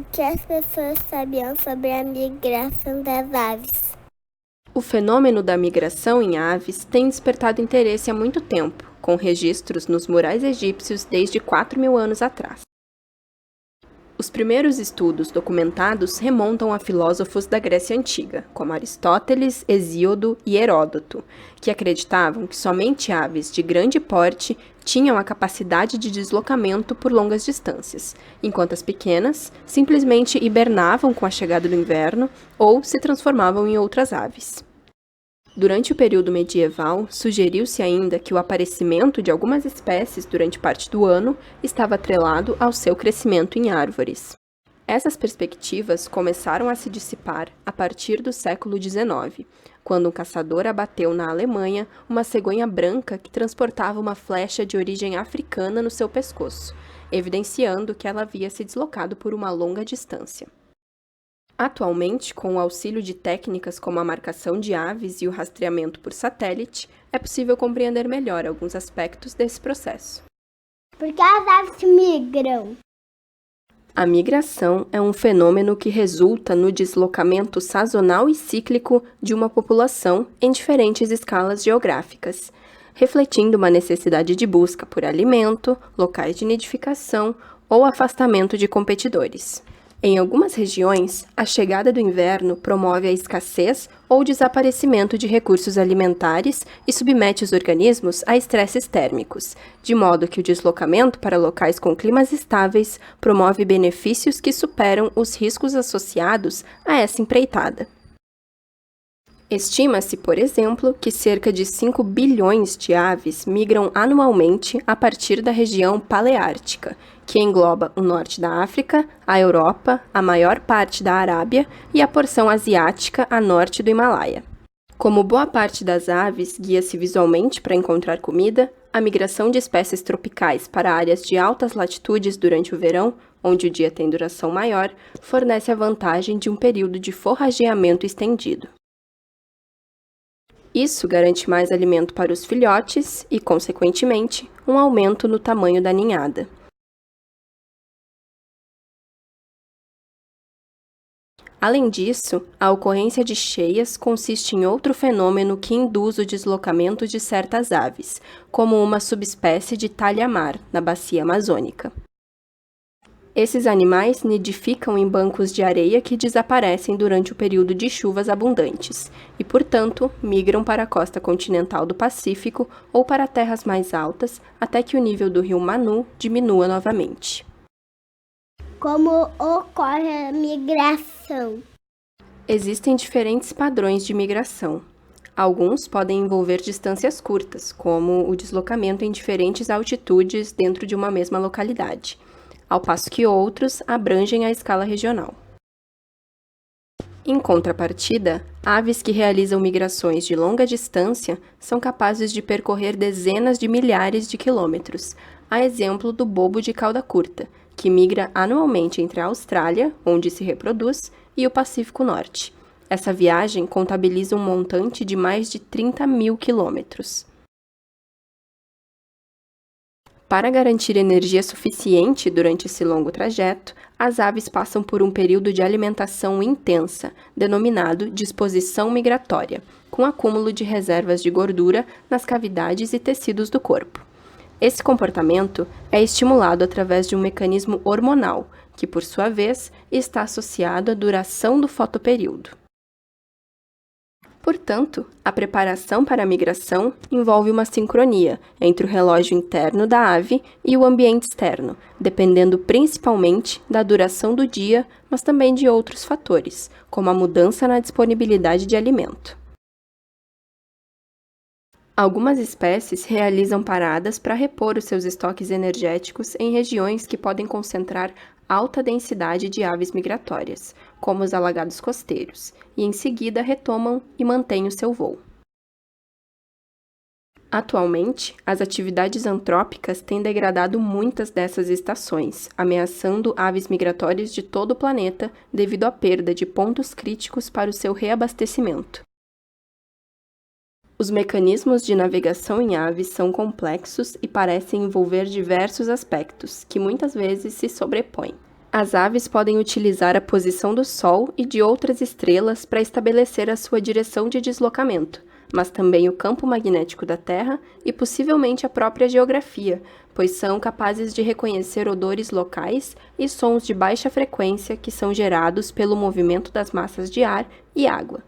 O que as pessoas sabiam sobre a migração das aves? O fenômeno da migração em aves tem despertado interesse há muito tempo, com registros nos murais egípcios desde 4.000 anos atrás. Os primeiros estudos documentados remontam a filósofos da Grécia Antiga, como Aristóteles, Hesíodo e Heródoto, que acreditavam que somente aves de grande porte tinham a capacidade de deslocamento por longas distâncias, enquanto as pequenas simplesmente hibernavam com a chegada do inverno ou se transformavam em outras aves. Durante o período medieval, sugeriu-se ainda que o aparecimento de algumas espécies durante parte do ano estava atrelado ao seu crescimento em árvores. Essas perspectivas começaram a se dissipar a partir do século XIX, quando um caçador abateu na Alemanha uma cegonha branca que transportava uma flecha de origem africana no seu pescoço, evidenciando que ela havia se deslocado por uma longa distância. Atualmente, com o auxílio de técnicas como a marcação de aves e o rastreamento por satélite, é possível compreender melhor alguns aspectos desse processo. Por que as aves migram? A migração é um fenômeno que resulta no deslocamento sazonal e cíclico de uma população em diferentes escalas geográficas, refletindo uma necessidade de busca por alimento, locais de nidificação ou afastamento de competidores. Em algumas regiões, a chegada do inverno promove a escassez ou desaparecimento de recursos alimentares e submete os organismos a estresses térmicos, de modo que o deslocamento para locais com climas estáveis promove benefícios que superam os riscos associados a essa empreitada. Estima-se, por exemplo, que cerca de 5 bilhões de aves migram anualmente a partir da região paleártica, que engloba o norte da África, a Europa, a maior parte da Arábia e a porção asiática a norte do Himalaia. Como boa parte das aves guia-se visualmente para encontrar comida, a migração de espécies tropicais para áreas de altas latitudes durante o verão, onde o dia tem duração maior, fornece a vantagem de um período de forrageamento estendido. Isso garante mais alimento para os filhotes e, consequentemente, um aumento no tamanho da ninhada. Além disso, a ocorrência de cheias consiste em outro fenômeno que induz o deslocamento de certas aves, como uma subespécie de talha-mar na bacia amazônica. Esses animais nidificam em bancos de areia que desaparecem durante o período de chuvas abundantes e, portanto, migram para a costa continental do Pacífico ou para terras mais altas até que o nível do rio Manu diminua novamente. Como ocorre a migração? Existem diferentes padrões de migração. Alguns podem envolver distâncias curtas, como o deslocamento em diferentes altitudes dentro de uma mesma localidade, ao passo que outros abrangem a escala regional. Em contrapartida, aves que realizam migrações de longa distância são capazes de percorrer dezenas de milhares de quilômetros, a exemplo do bobo de cauda curta, que migra anualmente entre a Austrália, onde se reproduz, e o Pacífico Norte. Essa viagem contabiliza um montante de mais de 30.000 quilômetros. Para garantir energia suficiente durante esse longo trajeto, as aves passam por um período de alimentação intensa, denominado disposição migratória, com acúmulo de reservas de gordura nas cavidades e tecidos do corpo. Esse comportamento é estimulado através de um mecanismo hormonal, que, por sua vez, está associado à duração do fotoperíodo. Portanto, a preparação para a migração envolve uma sincronia entre o relógio interno da ave e o ambiente externo, dependendo principalmente da duração do dia, mas também de outros fatores, como a mudança na disponibilidade de alimento. Algumas espécies realizam paradas para repor os seus estoques energéticos em regiões que podem concentrar alta densidade de aves migratórias, como os alagados costeiros, e em seguida retomam e mantêm o seu voo. Atualmente, as atividades antrópicas têm degradado muitas dessas estações, ameaçando aves migratórias de todo o planeta devido à perda de pontos críticos para o seu reabastecimento. Os mecanismos de navegação em aves são complexos e parecem envolver diversos aspectos, que muitas vezes se sobrepõem. As aves podem utilizar a posição do Sol e de outras estrelas para estabelecer a sua direção de deslocamento, mas também o campo magnético da Terra e possivelmente a própria geografia, pois são capazes de reconhecer odores locais e sons de baixa frequência que são gerados pelo movimento das massas de ar e água.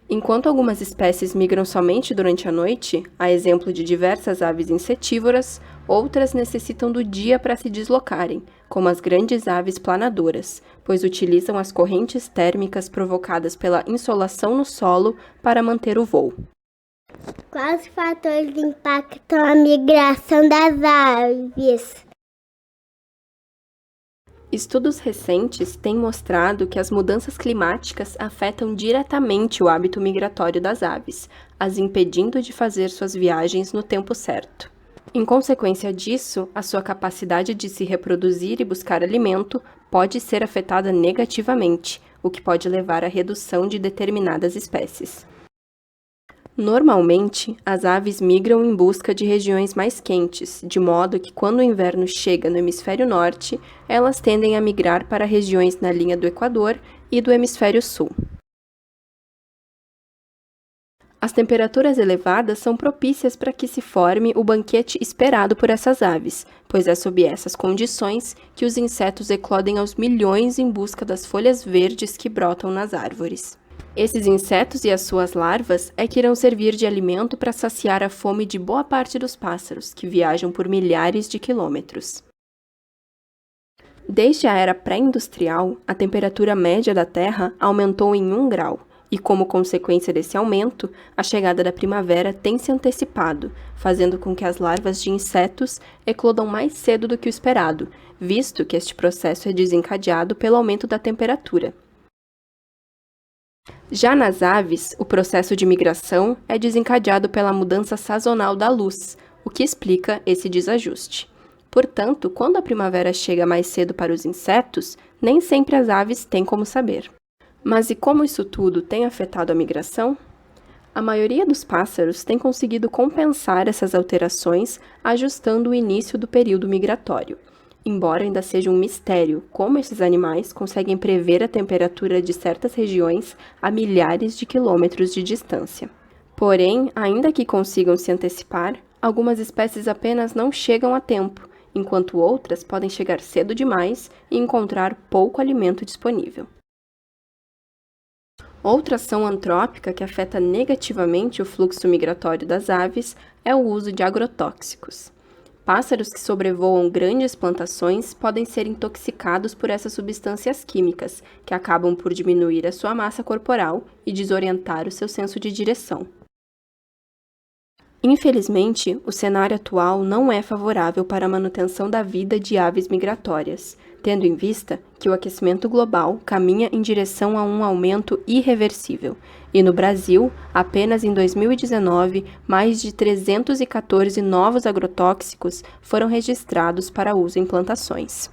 Enquanto algumas espécies migram somente durante a noite, a exemplo de diversas aves insetívoras, outras necessitam do dia para se deslocarem, como as grandes aves planadoras, pois utilizam as correntes térmicas provocadas pela insolação no solo para manter o voo. Quais fatores impactam a migração das aves? Estudos recentes têm mostrado que as mudanças climáticas afetam diretamente o hábito migratório das aves, as impedindo de fazer suas viagens no tempo certo. Em consequência disso, a sua capacidade de se reproduzir e buscar alimento pode ser afetada negativamente, o que pode levar à redução de determinadas espécies. Normalmente, as aves migram em busca de regiões mais quentes, de modo que quando o inverno chega no hemisfério norte, elas tendem a migrar para regiões na linha do Equador e do hemisfério sul. As temperaturas elevadas são propícias para que se forme o banquete esperado por essas aves, pois é sob essas condições que os insetos eclodem aos milhões em busca das folhas verdes que brotam nas árvores. Esses insetos e as suas larvas é que irão servir de alimento para saciar a fome de boa parte dos pássaros, que viajam por milhares de quilômetros. Desde a era pré-industrial, a temperatura média da Terra aumentou em 1 grau, e como consequência desse aumento, a chegada da primavera tem se antecipado, fazendo com que as larvas de insetos eclodam mais cedo do que o esperado, visto que este processo é desencadeado pelo aumento da temperatura. Já nas aves, o processo de migração é desencadeado pela mudança sazonal da luz, o que explica esse desajuste. Portanto, quando a primavera chega mais cedo para os insetos, nem sempre as aves têm como saber. Mas e como isso tudo tem afetado a migração? A maioria dos pássaros tem conseguido compensar essas alterações ajustando o início do período migratório. Embora ainda seja um mistério como esses animais conseguem prever a temperatura de certas regiões a milhares de quilômetros de distância. Porém, ainda que consigam se antecipar, algumas espécies apenas não chegam a tempo, enquanto outras podem chegar cedo demais e encontrar pouco alimento disponível. Outra ação antrópica que afeta negativamente o fluxo migratório das aves é o uso de agrotóxicos. Pássaros que sobrevoam grandes plantações podem ser intoxicados por essas substâncias químicas, que acabam por diminuir a sua massa corporal e desorientar o seu senso de direção. Infelizmente, o cenário atual não é favorável para a manutenção da vida de aves migratórias, tendo em vista que o aquecimento global caminha em direção a um aumento irreversível, e no Brasil, apenas em 2019, mais de 314 novos agrotóxicos foram registrados para uso em plantações.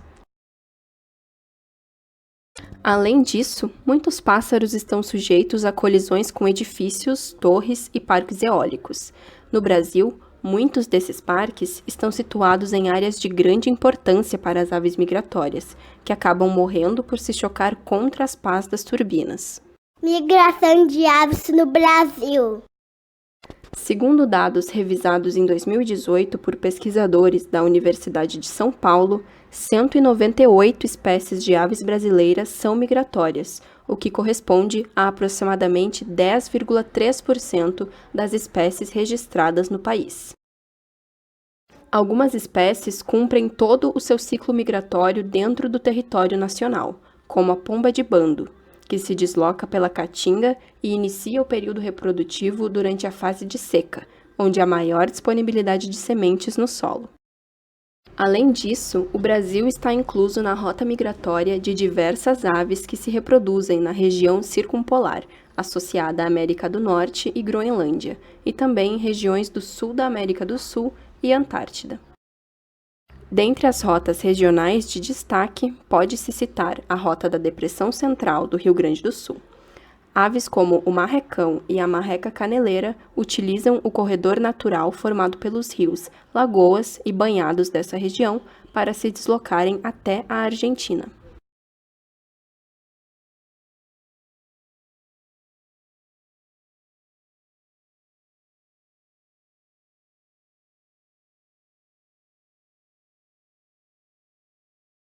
Além disso, muitos pássaros estão sujeitos a colisões com edifícios, torres e parques eólicos. No Brasil, muitos desses parques estão situados em áreas de grande importância para as aves migratórias, que acabam morrendo por se chocar contra as pás das turbinas. Migração de aves no Brasil. Segundo dados revisados em 2018 por pesquisadores da Universidade de São Paulo, 198 espécies de aves brasileiras são migratórias, o que corresponde a aproximadamente 10,3% das espécies registradas no país. Algumas espécies cumprem todo o seu ciclo migratório dentro do território nacional, como a pomba de bando, que se desloca pela caatinga e inicia o período reprodutivo durante a fase de seca, onde há maior disponibilidade de sementes no solo. Além disso, o Brasil está incluso na rota migratória de diversas aves que se reproduzem na região circumpolar, associada à América do Norte e Groenlândia, e também em regiões do sul da América do Sul e Antártida. Dentre as rotas regionais de destaque, pode-se citar a Rota da Depressão Central do Rio Grande do Sul. Aves como o marrecão e a marreca caneleira utilizam o corredor natural formado pelos rios, lagoas e banhados dessa região para se deslocarem até a Argentina.